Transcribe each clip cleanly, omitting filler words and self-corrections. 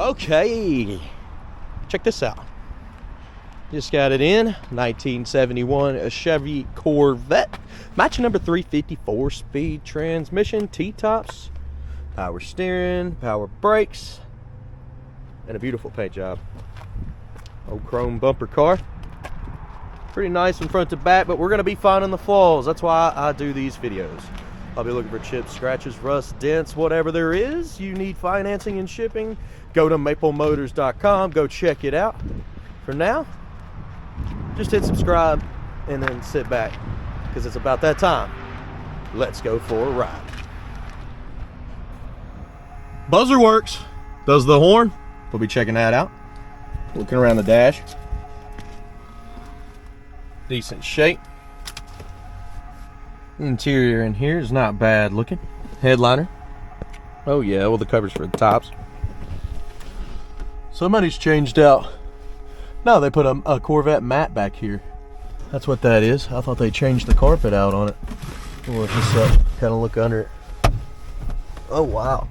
Okay, check this out. Just got it in 1971 a Chevy Corvette, matching number 350, 4-speed transmission, T-tops, power steering, power brakes, and a beautiful paint job. Old chrome bumper car, pretty nice from front to back, but we're going to be finding the flaws. That's why I do these videos. I'll be looking for chips, scratches, rust, dents, whatever there is. You need financing and shipping, go to maplemotors.com, go check it out. For now, just hit subscribe and then sit back, because it's about that time. Let's go for a ride. Buzzer works. Does the horn? We'll be checking that out. Looking around the dash. Decent shape. Interior in here is not bad looking. Headliner. Oh yeah, well the covers for the tops. Somebody's changed out. No, they put a Corvette mat back here. That's what that is. I thought they changed the carpet out on it. We'll look this up, kind of look under it. Oh wow.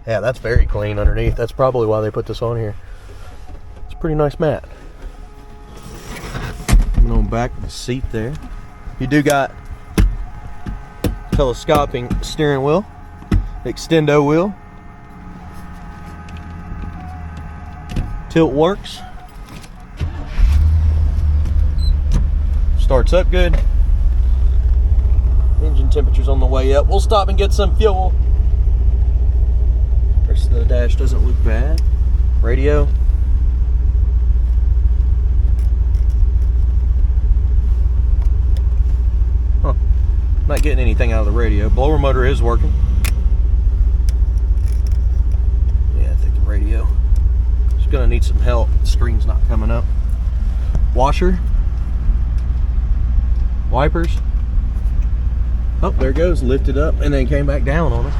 Yeah, that's very clean underneath. That's probably why they put this on here. It's a pretty nice mat. And on back of the seat there, you do got telescoping steering wheel, extendo wheel, tilt works, starts up good, engine temperature's on the way up. We'll stop and get some fuel. Rest of the dash doesn't look bad. Radio, not getting anything out of the radio. Blower motor is working. Yeah, I think the radio is gonna need some help. The screen's not coming up. Washer, wipers. Oh, there it goes, lifted up and then came back down on us.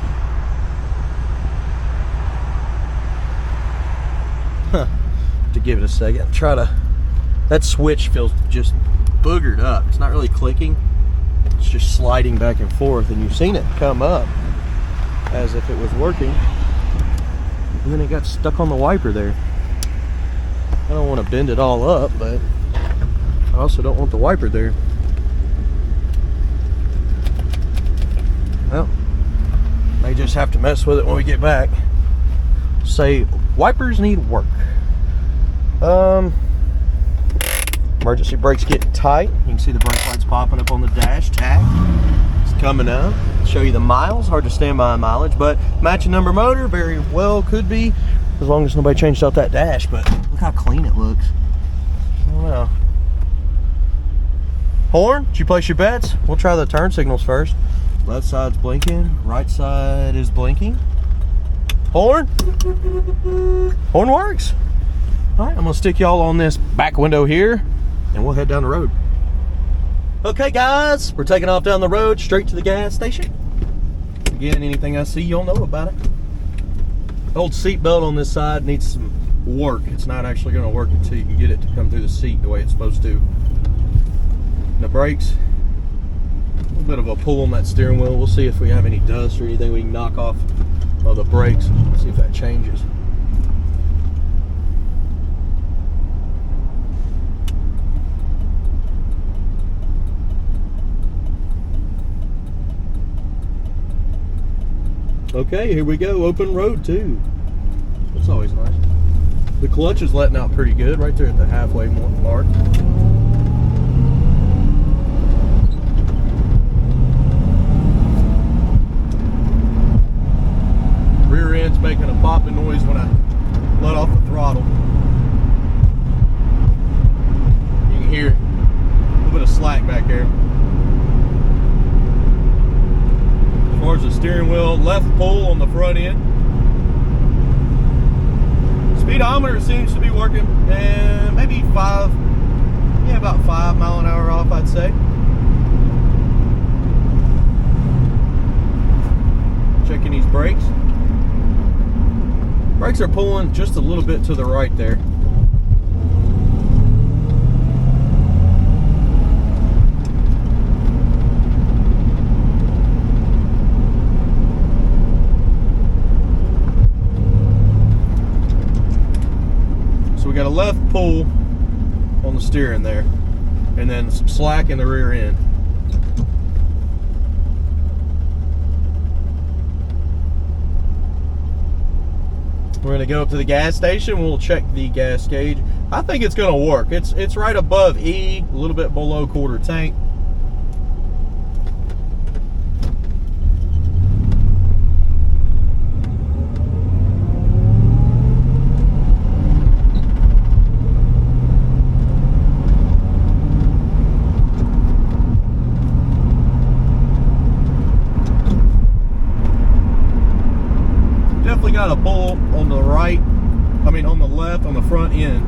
Huh. To give it a second, that switch feels just boogered up. It's not really clicking. It's just sliding back and forth, and you've seen it come up as if it was working, and then it got stuck on the wiper there. I don't want to bend it all up, but I also don't want the wiper there. Well, may just have to mess with it when we get back. Say wipers need work. Emergency brakes getting tight. You can see the brake lights popping up on the dash. Tach, it's coming up. Show you the miles. Hard to stand by mileage, but matching number motor very well could be, as long as nobody changed out that dash. But look how clean it looks. I don't know. Horn, did you place your bets? We'll try the turn signals first. Left side's blinking, right side is blinking. Horn? Horn works. All right, I'm gonna stick y'all on this back window here, and we'll head down the road. Okay guys, we're taking off down the road straight to the gas station. Again, anything I see, you'll know about it. Old seat belt on this side needs some work. It's not actually gonna work until you can get it to come through the seat the way it's supposed to. And the brakes, a little bit of a pull on that steering wheel. We'll see if we have any dust or anything we can knock off of the brakes. See if that changes. Okay, here we go. Open road too. That's always nice. The clutch is letting out pretty good right there at the halfway mark. Rear end's making a popping noise when I let off the throttle. You can hear a little bit of slack back there. As far as the steering wheel, left pull on the front end. Speedometer seems to be working, and maybe about 5 mile an hour off, I'd say. Checking these brakes. Brakes are pulling just a little bit to the right there. got a left pull on the steering there, and then some slack in the rear end. We're gonna go up to the gas station. We'll check the gas gauge. I think it's gonna work. It's right above E, a little bit below quarter tank. Definitely got a pull on the right, on the left, on the front end.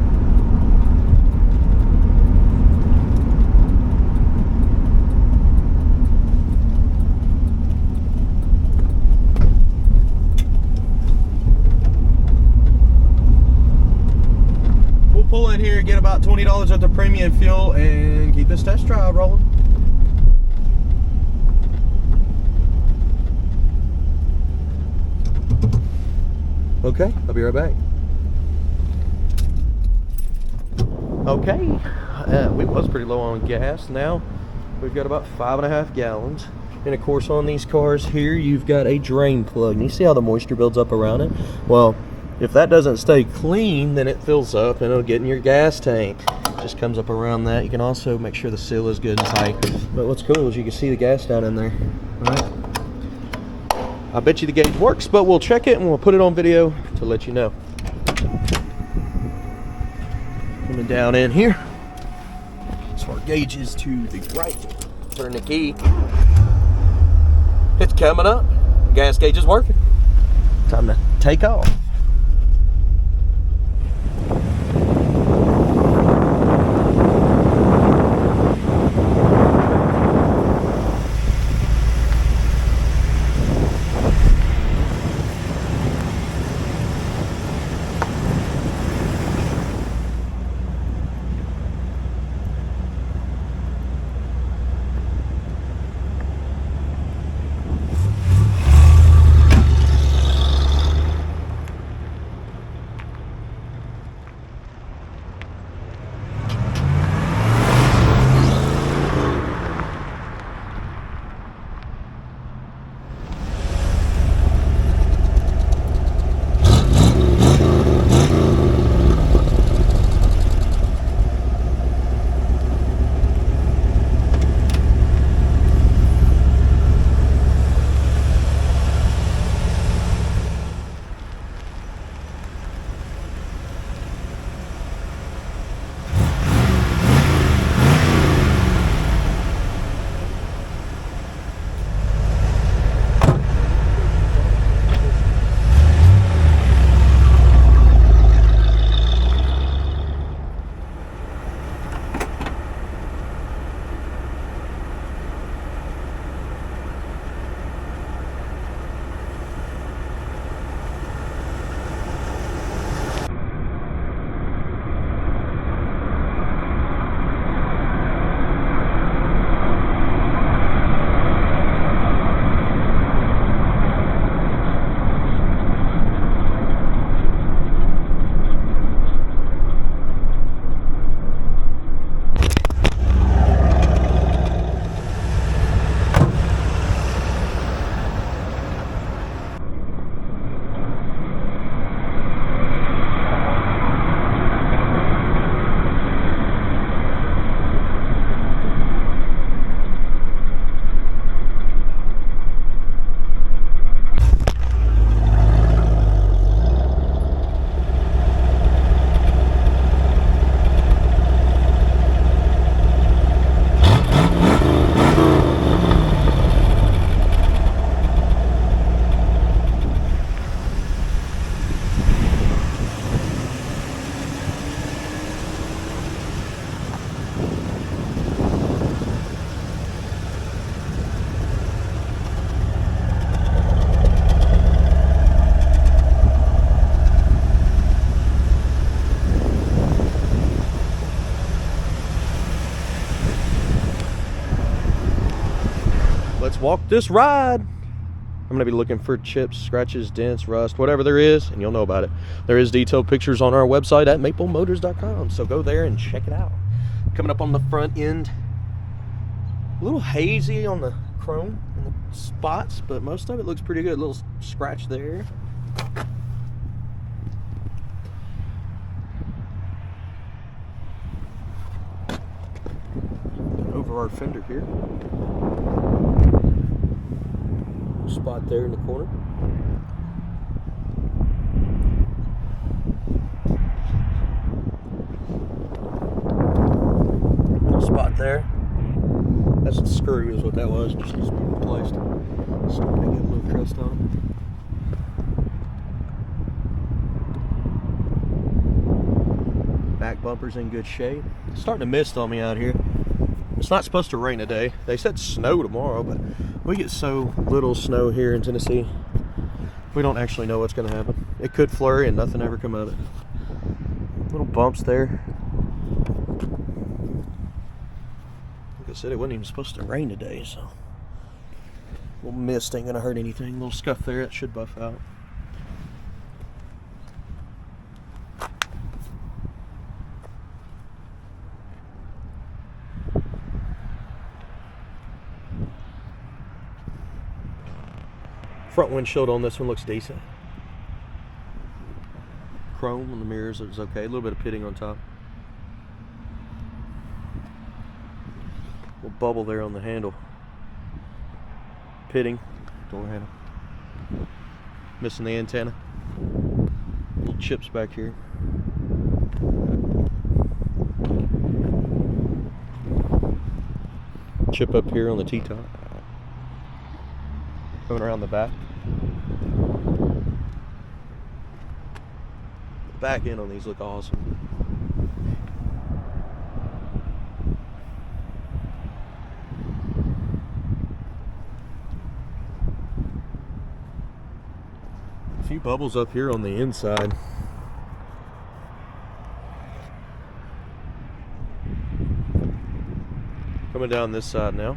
We'll pull in here, get about $20 worth of premium fuel, and keep this test drive rolling. Okay, I'll be right back. Okay, we was pretty low on gas. Now we've got about 5.5 gallons. And of course on these cars here, you've got a drain plug. And you see how the moisture builds up around it? Well, if that doesn't stay clean, then it fills up and it'll get in your gas tank. It just comes up around that. You can also make sure the seal is good and tight. But what's cool is you can see the gas down in there. All right. I bet you the gauge works, but we'll check it and we'll put it on video to let you know. Coming down in here. So our gauge is to the right. Turn the key. It's coming up. Gas gauge is working. Time to take off. Let's walk this ride. I'm going to be looking for chips, scratches, dents, rust, whatever there is, and you'll know about it. There is detailed pictures on our website at maplemotors.com, so go there and check it out. Coming up on the front end, a little hazy on the chrome and the spots, but most of it looks pretty good. A little scratch there. Over our fender here. Spot there in the corner. Little spot there. That's the screw is what that was. Just needs to be replaced. Starting to get a little crust on it. Back bumper's in good shape. It's starting to mist on me out here. It's not supposed to rain today. They said snow tomorrow, but we get so little snow here in Tennessee. We don't actually know what's going to happen. It could flurry and nothing ever come of it. Little bumps there. Like I said, it wasn't even supposed to rain today, so a little mist ain't going to hurt anything. A little scuff there, it should buff out. Front windshield on this one looks decent. Chrome on the mirrors is okay. A little bit of pitting on top. Little bubble there on the handle. Pitting. Door handle. Missing the antenna. Little chips back here. Chip up here on the T-top. Going around the back. The back end on these look awesome. A few bubbles up here on the inside. Coming down this side now.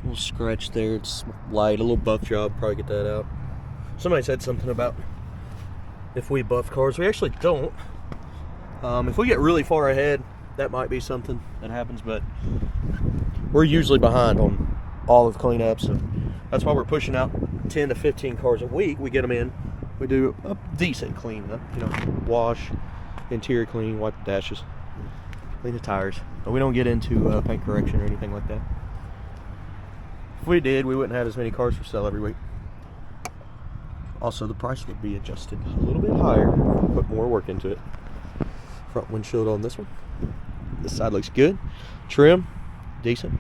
Little scratch there, it's light, a little buff job, probably get that out. Somebody said something about if we buff cars. We actually don't. If we get really far ahead, that might be something that happens, but we're usually behind on all of the cleanups, so that's why we're pushing out 10 to 15 cars a week. We get them in, we do a decent cleanup, wash, interior clean, wipe the dashes, clean the tires, but we don't get into paint correction or anything like that. If we did, we wouldn't have as many cars for sale every week. Also, the price would be adjusted a little bit higher. Put more work into it. Front windshield on this one. This side looks good. Trim, decent.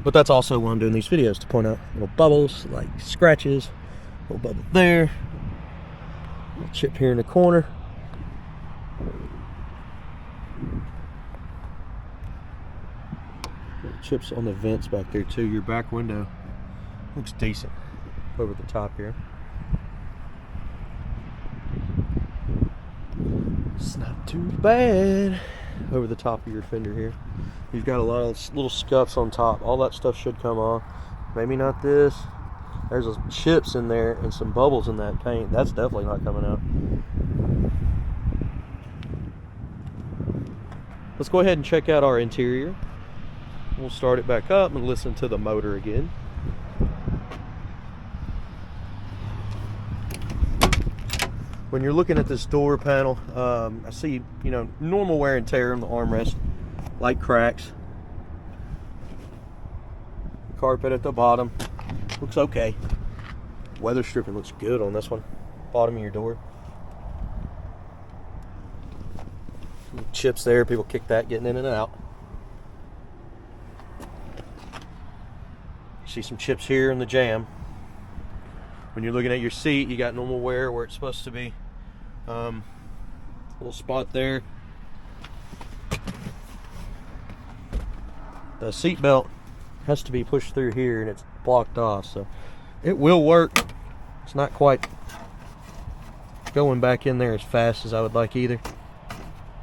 But that's also why I'm doing these videos, to point out little bubbles, like scratches. Little bubble there. Little chip here in the corner. Chips on the vents back there too. Your back window looks decent over the top here. It's not too bad over the top of your fender here. You've got a lot of little scuffs on top. All that stuff should come off. Maybe not this. There's chips in there and some bubbles in that paint. That's definitely not coming out. Let's go ahead and check out our interior. We'll start it back up and listen to the motor again. When you're looking at this door panel, I see, normal wear and tear on the armrest, light cracks. Carpet at the bottom looks okay. Weather stripping looks good on this one. Bottom of your door. Little chips there, people kick that getting in and out. See some chips here in the jamb. When you're looking at your seat, you got normal wear where it's supposed to be. Little spot there. The seat belt has to be pushed through here and it's blocked off, so it will work. It's not quite going back in there as fast as I would like either.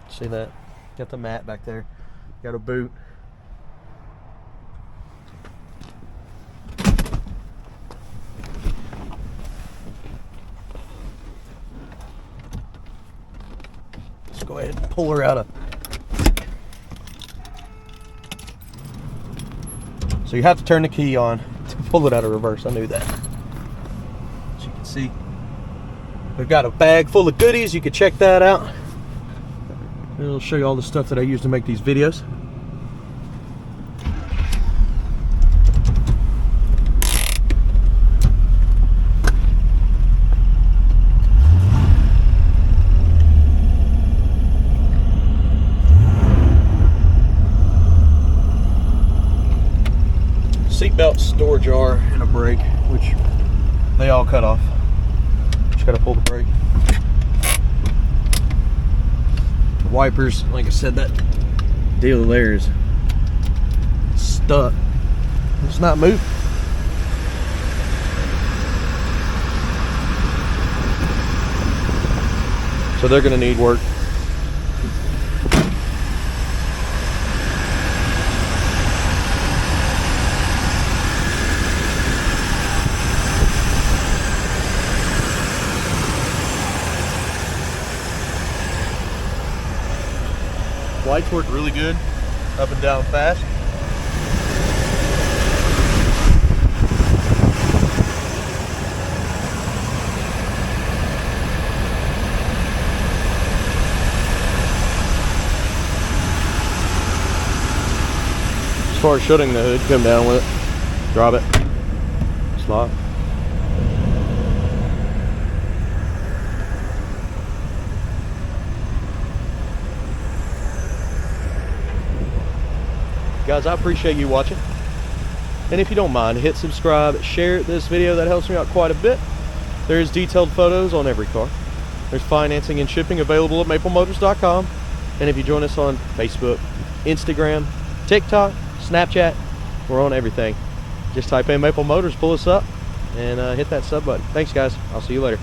See that? Got the mat back there. Got a boot. Let's go ahead and pull her out of. So you have to turn the key on to pull it out of reverse. I knew that. As you can see, we've got a bag full of goodies. You can check that out. It'll show you all the stuff that I use to make these videos. Seatbelt, storage jar, and a brake, which they all cut off. Just gotta pull the brake. The wipers, like I said, that deal there is stuck. It's not moving. So they're gonna need work. Lights work really good, up and down fast. As far as shutting the hood, come down with it, drop it, it's locked. Guys, I appreciate you watching, and if you don't mind, hit subscribe, share this video. That helps me out quite a bit. There's detailed photos on every car. There's financing and shipping available at maplemotors.com, and if you join us on Facebook, Instagram, TikTok, Snapchat, we're on everything. Just type in Maple Motors, pull us up, and hit that sub button. Thanks guys, I'll see you later.